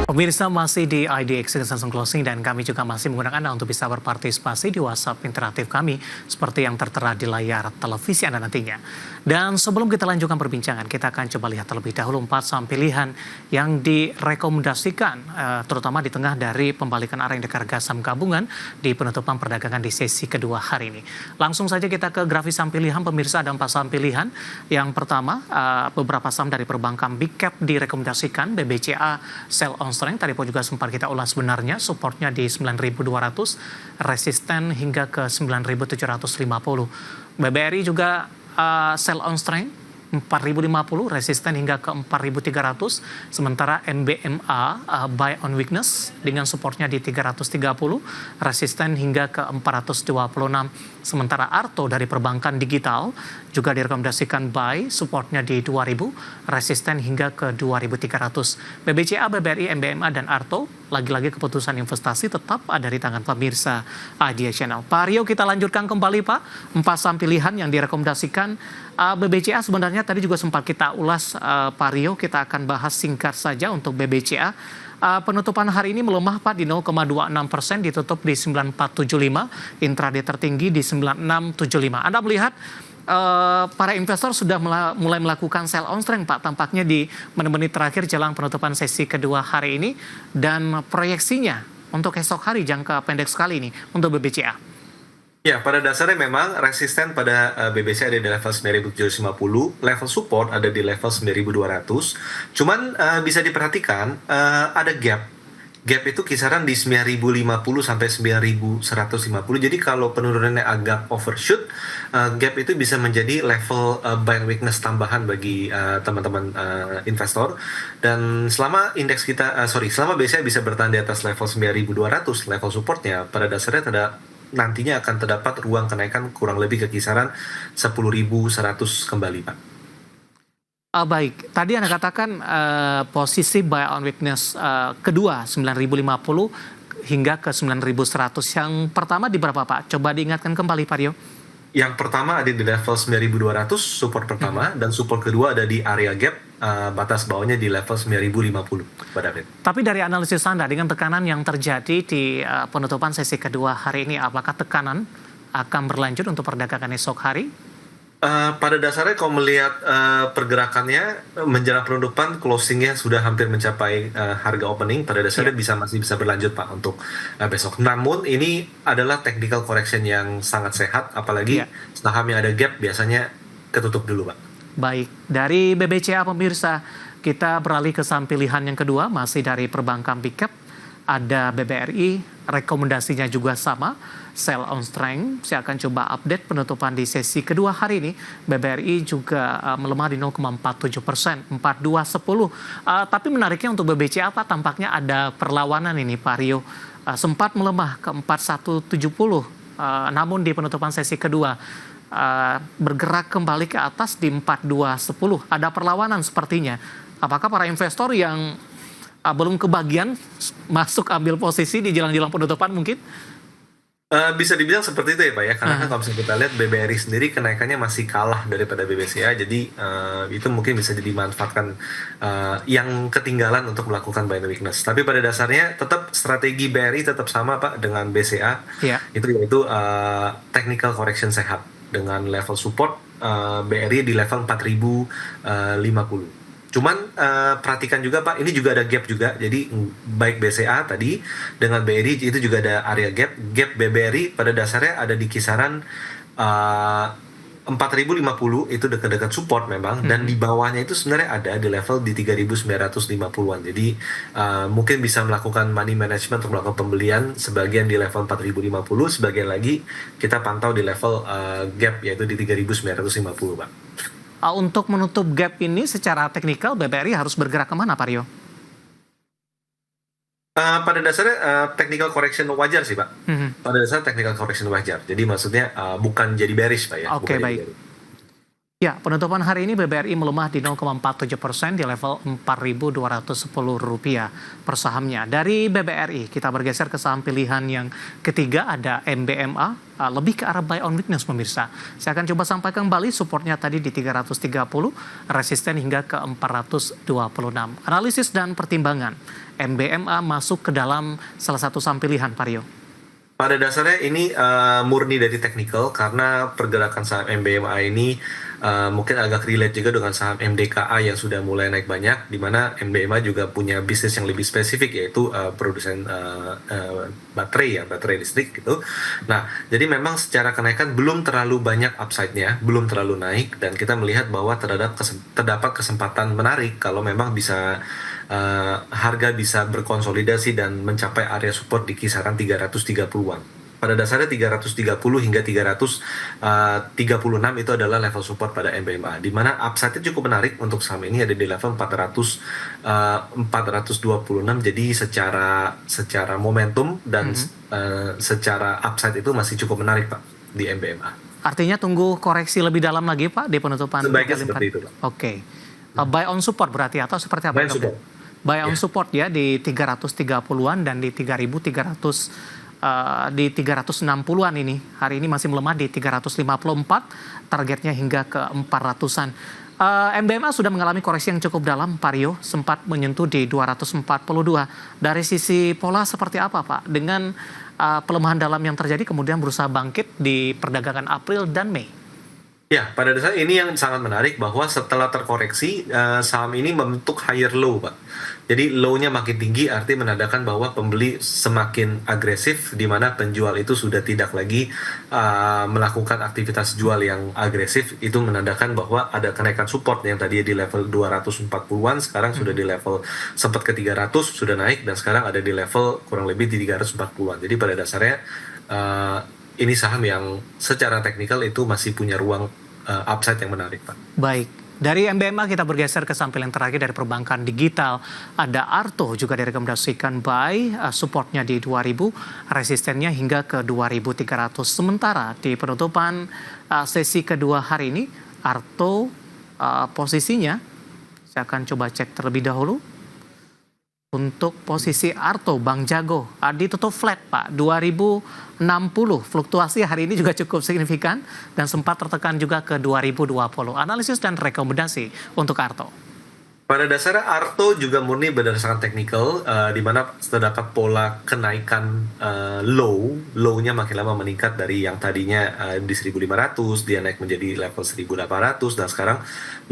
Pemirsa masih di IDX Extension Closing dan kami juga masih menggunakan Anda untuk bisa berpartisipasi di WhatsApp interaktif kami seperti yang tertera di layar televisi Anda nantinya. Dan sebelum kita lanjutkan perbincangan, kita akan coba lihat terlebih dahulu 4 saham pilihan yang direkomendasikan terutama di tengah dari pembalikan arah indeks harga saham gabungan di penutupan perdagangan di sesi kedua hari ini. Langsung saja kita ke grafis saham pilihan. Pemirsa, ada 4 saham pilihan. Yang pertama, beberapa saham dari perbankan Big Cap direkomendasikan. BBCA Sell on Strength, tadi pun juga sempat kita ulas sebenarnya, supportnya di 9.200, resisten hingga ke 9.750. BBRI juga Sell on Strength 4.050, resisten hingga ke 4.300. Sementara MBMA Buy on Weakness dengan supportnya di 330, resisten hingga ke 426. Sementara Arto dari perbankan digital juga direkomendasikan buy, supportnya di 2.000, resisten hingga ke 2.300. BBCA, BBRI, MBMA, dan Arto, lagi-lagi keputusan investasi tetap ada di tangan pemirsa Idea Channel. Pak Rio, kita lanjutkan kembali Pak, 4 saham pilihan yang direkomendasikan. BBCA sebenarnya tadi juga sempat kita ulas, Pak Rio, kita akan bahas singkat saja untuk BBCA. Penutupan hari ini melemah Pak di 0,26%, ditutup di 9475, intraday tertinggi di 9675. Anda melihat para investor sudah mulai melakukan sell on strength Pak, tampaknya di menit-menit terakhir jelang penutupan sesi kedua hari ini, dan proyeksinya untuk esok hari jangka pendek sekali ini untuk BBCA. Ya, pada dasarnya memang resisten pada BBC ada di level 9.750, level support ada di level 9.200. Cuman bisa diperhatikan ada gap. Gap itu kisaran di 9.050 sampai 9.150. Jadi kalau penurunannya agak overshoot, gap itu bisa menjadi level buying weakness tambahan bagi teman-teman investor. Dan selama indeks kita, selama BCA bisa bertahan di atas level 9.200, level supportnya, pada dasarnya nantinya akan terdapat ruang kenaikan kurang lebih ke kisaran 10.100 kembali, Pak. Baik, tadi Anda katakan posisi buy on weakness kedua 9.050 hingga ke 9.100. Yang pertama di berapa Pak? Coba diingatkan kembali Pak Rio. Yang pertama ada di level 9.200, support pertama, dan support kedua ada di area gap, batas bawahnya di level 9.050, Pak David. Tapi dari analisis Anda, dengan tekanan yang terjadi di penutupan sesi kedua hari ini, apakah tekanan akan berlanjut untuk perdagangan esok hari? Pada dasarnya kalau melihat pergerakannya menjelang penutupan, closingnya sudah hampir mencapai harga opening. Pada dasarnya masih bisa berlanjut Pak untuk besok. Namun ini adalah technical correction yang sangat sehat, apalagi saham yang ada gap biasanya ketutup dulu Pak. Baik, dari BBCA pemirsa, kita beralih ke saham pilihan yang kedua, masih dari perbankan Big Cap. Ada BBRI, rekomendasinya juga sama, sell on strength. Saya akan coba update penutupan di sesi kedua hari ini. BBRI juga melemah di 0,47%, 4210. Tapi menariknya untuk BBCA apa, tampaknya ada perlawanan ini Pak Rio. Sempat melemah ke 4170, namun di penutupan sesi kedua bergerak kembali ke atas di 4210. Ada perlawanan sepertinya. Apakah para investor yang belum kebagian masuk ambil posisi di jelang-jelang penutupan mungkin? Bisa dibilang seperti itu ya Pak ya, karena kan kalau misalnya kita lihat BBRI sendiri kenaikannya masih kalah daripada BBCA, jadi itu mungkin bisa dimanfaatkan yang ketinggalan untuk melakukan buy and weakness. Tapi pada dasarnya tetap strategi BRI tetap sama Pak dengan BCA, itu yaitu technical correction sehat dengan level support BRI di level 4.050. Cuman perhatikan juga Pak, ini juga ada gap juga. Jadi baik BCA tadi dengan BRI itu juga ada area gap. Gap BBRI pada dasarnya ada di kisaran 4.050, itu dekat-dekat support memang. Dan di bawahnya itu sebenarnya ada di level di 3.950-an. Jadi mungkin bisa melakukan money management untuk melakukan pembelian, sebagian di level 4.050, sebagian lagi kita pantau di level gap yaitu di 3.950 Pak. Untuk menutup gap ini secara teknikal, BBRI harus bergerak kemana Pak Rio? Pada dasarnya technical correction wajar sih Pak. Pada dasarnya technical correction wajar. Jadi maksudnya bukan jadi bearish Pak ya. Oke, baik. Ya, penutupan hari ini BBRI melemah di 0,47% di level Rp4.210 per sahamnya. Dari BBRI, kita bergeser ke saham pilihan yang ketiga, ada MBMA, lebih ke arah buy on weakness pemirsa. Saya akan coba sampaikan kembali supportnya tadi di 330, resisten hingga ke 426. Analisis dan pertimbangan, MBMA masuk ke dalam salah satu saham pilihan, Pak Rio. Pada dasarnya ini murni dari technical karena pergerakan saham MBMA ini mungkin agak relate juga dengan saham MDKA yang sudah mulai naik banyak, di mana MBMA juga punya bisnis yang lebih spesifik yaitu produsen baterai listrik gitu. Nah, jadi memang secara kenaikan belum terlalu banyak upside-nya, belum terlalu naik, dan kita melihat bahwa terdapat kesempatan menarik kalau memang bisa harga bisa berkonsolidasi dan mencapai area support di kisaran 330-an. Pada dasarnya 330 hingga 336 itu adalah level support pada MBMA, di mana upside-nya cukup menarik untuk saham ini ada di level 426. Jadi secara momentum dan secara upside itu masih cukup menarik, Pak, di MBMA. Artinya tunggu koreksi lebih dalam lagi, Pak, di penutupan. Sebaiknya seperti itu, Pak. Oke. Buy on support berarti atau seperti apa? Buy on support. Buy on support ya di 330-an dan di 360-an ini. Hari ini masih melemah di 354, targetnya hingga ke 400-an. MBMA sudah mengalami koreksi yang cukup dalam, Pak Rio, sempat menyentuh di 242. Dari sisi pola seperti apa, Pak? Dengan pelemahan dalam yang terjadi kemudian berusaha bangkit di perdagangan April dan Mei. Ya, pada dasarnya ini yang sangat menarik bahwa setelah terkoreksi, saham ini membentuk higher low, Pak. Jadi low-nya makin tinggi artinya menandakan bahwa pembeli semakin agresif, di mana penjual itu sudah tidak lagi melakukan aktivitas jual yang agresif. Itu menandakan bahwa ada kenaikan support yang tadi di level 240-an, sekarang sudah di level sempat ke 300, sudah naik, dan sekarang ada di level kurang lebih di 340-an. Jadi pada dasarnya ini saham yang secara teknikal itu masih punya ruang upside yang menarik, Pak. Baik, dari MBMA kita bergeser ke sampel yang terakhir dari perbankan digital. Ada Arto juga direkomendasikan buy, supportnya di 2000, resistennya hingga ke 2300. Sementara di penutupan sesi kedua hari ini, Arto posisinya, saya akan coba cek terlebih dahulu. Untuk posisi Arto, Bang Jago, ditutup flat, Pak, 2060. Fluktuasi hari ini juga cukup signifikan dan sempat tertekan juga ke 2020. Analisis dan rekomendasi untuk Arto. Pada dasarnya Arto juga murni berdasarkan technical, di mana terdapat pola kenaikan low-nya makin lama meningkat dari yang tadinya di 1.500, dia naik menjadi level 1.800, dan sekarang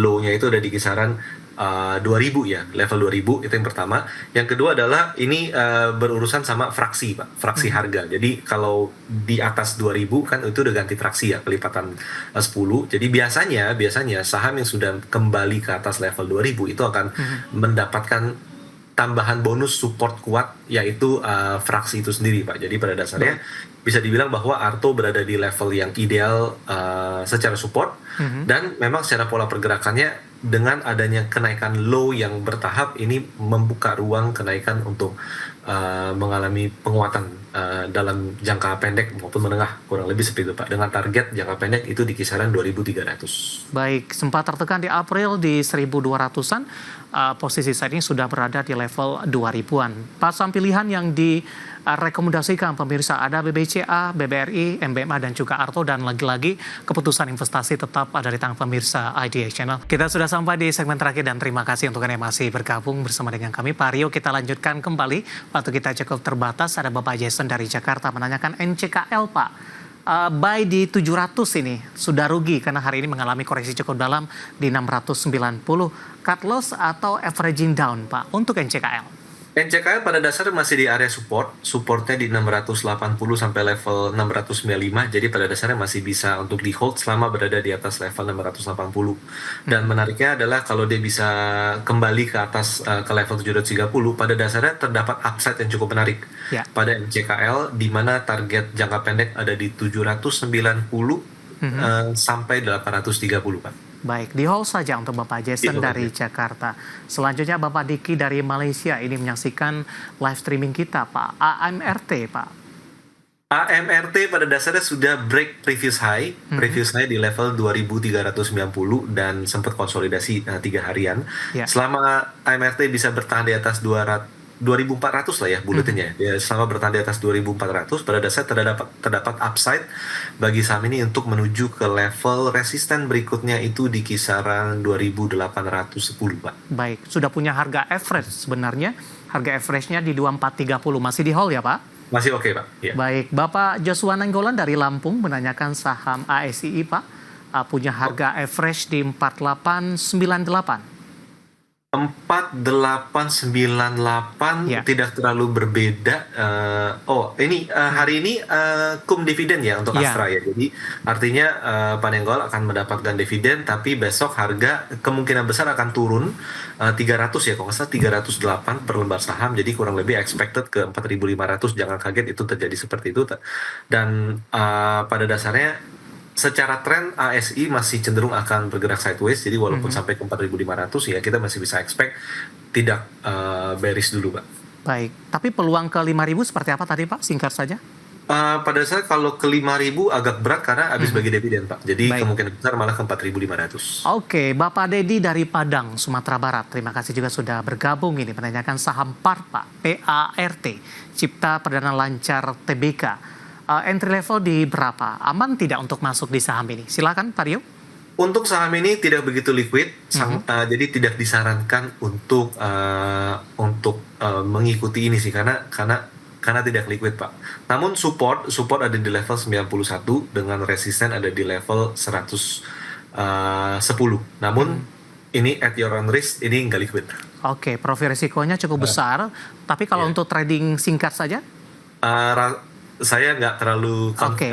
low-nya itu ada di kisaran 2000 ya, level 2000 itu yang pertama. Yang kedua adalah ini berurusan sama fraksi, Pak, fraksi harga. Jadi kalau di atas 2000 kan itu udah ganti fraksi ya, kelipatan 10. Jadi biasanya saham yang sudah kembali ke atas level 2000 itu akan mendapatkan tambahan bonus support kuat, yaitu fraksi itu sendiri, Pak. Jadi pada dasarnya bisa dibilang bahwa Arto berada di level yang ideal secara support, dan memang secara pola pergerakannya dengan adanya kenaikan low yang bertahap ini membuka ruang kenaikan untuk mengalami penguatan dalam jangka pendek maupun menengah, kurang lebih seperti itu, Pak, dengan target jangka pendek itu di kisaran 2300. Baik, sempat tertekan di April di 1200-an, posisi saat ini sudah berada di level 2000-an. Pasang pilihan yang direkomendasikan pemirsa ada BBCA, BBRI, MBMA dan juga Arto, dan lagi-lagi keputusan investasi tetap ada di tangan pemirsa IDX Channel. Kita sudah sampai di segmen terakhir dan terima kasih untuk yang masih bergabung bersama dengan kami. Pak Rio, kita lanjutkan kembali. Waktu kita cukup terbatas, ada Bapak Jason dari Jakarta menanyakan NCKL, Pak. Buy di 700 ini sudah rugi karena hari ini mengalami koreksi cukup dalam di 690. Cut loss atau averaging down, Pak, untuk NCKL? NCKL pada dasarnya masih di area supportnya di 680 sampai level 695, jadi pada dasarnya masih bisa untuk di hold selama berada di atas level 680. Dan menariknya adalah kalau dia bisa kembali ke atas ke level 730, pada dasarnya terdapat upside yang cukup menarik pada NCKL, di mana target jangka pendek ada di 790 sampai 830, Pak. Baik, di hold saja untuk Bapak Jason dari Jakarta. Selanjutnya Bapak Diki dari Malaysia ini menyaksikan live streaming kita, Pak. AMRT, Pak. AMRT pada dasarnya sudah break previous high di level 2.390 dan sempat konsolidasi 3 harian. Ya. Selama AMRT bisa bertahan di atas 2.400 lah ya buletinnya. Ya, selama bertahan di atas 2.400 pada dasarnya terdapat upside bagi saham ini untuk menuju ke level resisten berikutnya itu di kisaran 2.810, Pak. Baik, sudah punya harga average sebenarnya. Harga average-nya di 2430 masih di hold ya, Pak? Masih oke, Pak. Ya. Baik, Bapak Joshua Nenggolan dari Lampung menanyakan saham ASII, Pak. Punya harga average di 4898. 4898 Ya. tidak terlalu berbeda. Hari ini cum dividen ya untuk Ya. Astra ya. Jadi artinya Pak Nenggol akan mendapatkan dividen, tapi besok harga kemungkinan besar akan turun 300 ya, kalau nggak salah 308 per lembar saham. Jadi kurang lebih expected ke 4.500. Jangan kaget itu terjadi seperti itu. Dan pada dasarnya secara tren ASI masih cenderung akan bergerak sideways, jadi walaupun sampai ke 4.500 ya kita masih bisa expect tidak bearish dulu, Pak. Baik, tapi peluang ke 5.000 seperti apa tadi, Pak? Singkat saja. Pada saat kalau ke 5.000 agak berat karena habis bagi dividen, Pak. Jadi Baik. kemungkinan besar malah ke 4.500. Oke, Bapak Dedi dari Padang, Sumatera Barat. Terima kasih juga sudah bergabung ini menanyakan saham PART, Pak. PART, Cipta Perdana Lancar Tbk. Entry level di berapa? Aman tidak untuk masuk di saham ini? Silakan, Pak Rio. Untuk saham ini tidak begitu liquid, jadi tidak disarankan untuk mengikuti ini sih karena tidak liquid, Pak. Namun support ada di level 91 dengan resisten ada di level 110. Namun ini at your own risk, ini nggak liquid. Oke, profil risikonya cukup besar. Tapi kalau untuk trading singkat saja? Saya nggak terlalu Oke.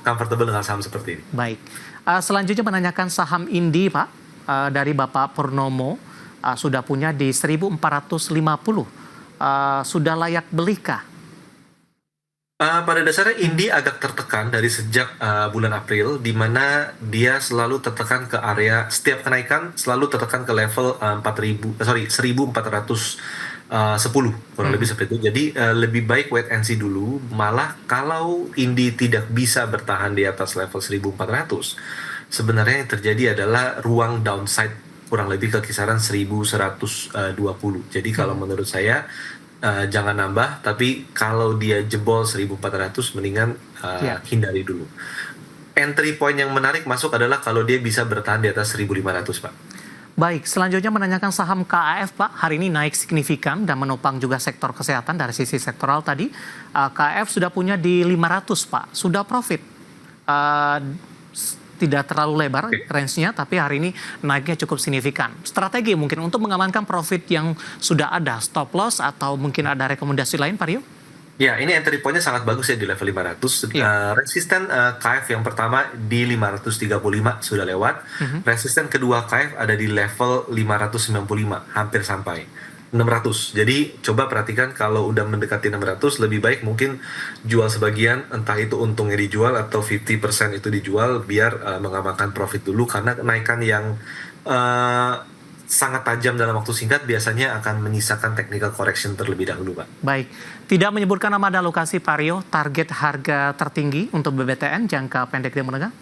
comfortable dengan saham seperti ini. Baik. Selanjutnya menanyakan saham Indi, Pak, dari Bapak Purnomo. Sudah punya di 1.450. Sudah layak belikah? Pada dasarnya Indi agak tertekan dari sejak bulan April, di mana dia selalu tertekan ke area, setiap kenaikan selalu tertekan ke level 1.410 kurang lebih seperti itu. Jadi lebih baik wait and see dulu. Malah kalau Indi tidak bisa bertahan di atas level 1.400, sebenarnya yang terjadi adalah ruang downside kurang lebih ke kisaran 1.120. Jadi kalau menurut saya jangan nambah, tapi kalau dia jebol 1.400 mendingan hindari dulu. Entry point yang menarik masuk adalah kalau dia bisa bertahan di atas 1.500, Pak. Baik, selanjutnya menanyakan saham KAF, Pak. Hari ini naik signifikan dan menopang juga sektor kesehatan dari sisi sektoral tadi. KAF sudah punya di 500, Pak. Sudah profit. Tidak terlalu lebar range-nya, tapi hari ini naiknya cukup signifikan. Strategi mungkin untuk mengamankan profit yang sudah ada, stop loss atau mungkin ada rekomendasi lain, Pak Rio? Ya, ini entry point-nya sangat bagus ya di level 500. Resisten KF yang pertama di 535 sudah lewat. Resisten kedua KF ada di level 595, hampir sampai 600. Jadi coba perhatikan kalau udah mendekati 600, lebih baik mungkin jual sebagian, entah itu untungnya dijual atau 50% itu dijual biar mengamankan profit dulu, karena kenaikan yang sangat tajam dalam waktu singkat biasanya akan menyisakan technical correction terlebih dahulu, Pak. Baik, tidak menyebutkan nama dan lokasi, Pak Rio, target harga tertinggi untuk BBTN jangka pendek dan menengah?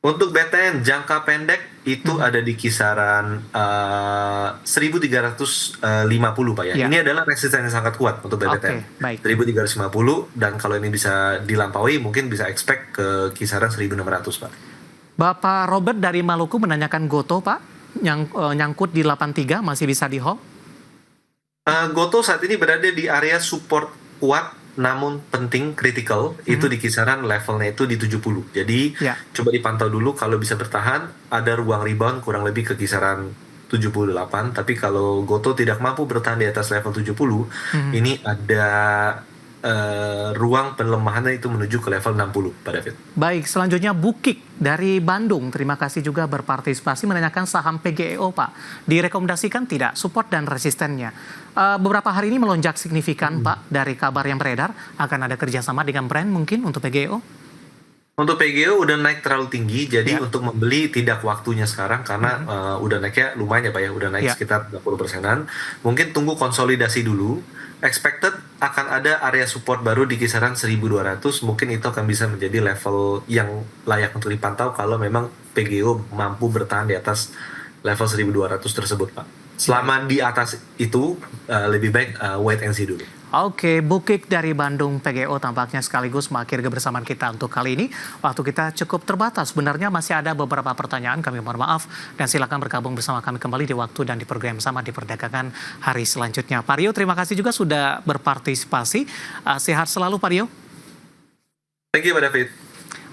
Untuk BTN jangka pendek itu ada di kisaran 1.350, Pak ya. Ini adalah resisten yang sangat kuat untuk BTN. Baik. 1.350, dan kalau ini bisa dilampaui mungkin bisa expect ke kisaran 1.600, Pak. Bapak Robert dari Maluku menanyakan Goto, Pak. Nyangkut di 83 masih bisa di hold? Goto saat ini berada di area support kuat namun penting critical, itu di kisaran levelnya itu di 70. Jadi coba dipantau dulu, kalau bisa bertahan ada ruang rebound kurang lebih ke kisaran 78, tapi kalau Goto tidak mampu bertahan di atas level 70, ini ada ruang pelemahannya itu menuju ke level 60, Pak David. Baik, selanjutnya Bukik dari Bandung. Terima kasih juga berpartisipasi menanyakan saham PGEO, Pak. Direkomendasikan tidak support dan resistennya? Beberapa hari ini melonjak signifikan, Pak, dari kabar yang beredar akan ada kerjasama dengan brand mungkin untuk PGEO? Untuk PGO udah naik terlalu tinggi, jadi Ya. untuk membeli tidak waktunya sekarang karena udah naiknya lumayan ya Pak ya, udah naik Ya. sekitar 20%-an. Mungkin tunggu konsolidasi dulu. Expected akan ada area support baru di kisaran 1.200, mungkin itu akan bisa menjadi level yang layak untuk dipantau kalau memang PGO mampu bertahan di atas level 1.200 tersebut Pak. Selama di atas itu lebih baik wait and see dulu. Oke, Bukik dari Bandung PGO tampaknya sekaligus mengakhiri kebersamaan kita untuk kali ini. Waktu kita cukup terbatas. Sebenarnya masih ada beberapa pertanyaan, kami mohon maaf. Dan silakan bergabung bersama kami kembali di waktu dan di program sama di perdagangan hari selanjutnya. Pak Rio, terima kasih juga sudah berpartisipasi. Sehat selalu Pak Rio. Thank you Pak David.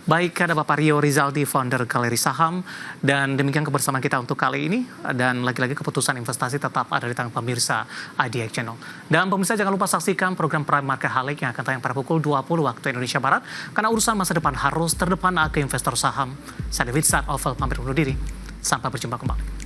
Baik, ada Bapak Rio Rizaldi, founder Galeri Saham. Dan demikian kebersamaan kita untuk kali ini. Dan lagi-lagi keputusan investasi tetap ada di tangan pemirsa IDX Channel. Dan pemirsa jangan lupa saksikan program Prime Market Halik yang akan tayang pada pukul 20 waktu Indonesia Barat. Karena urusan masa depan harus terdepan ke investor saham. Saya David Saat Oval pamit undur diri. Sampai berjumpa kembali.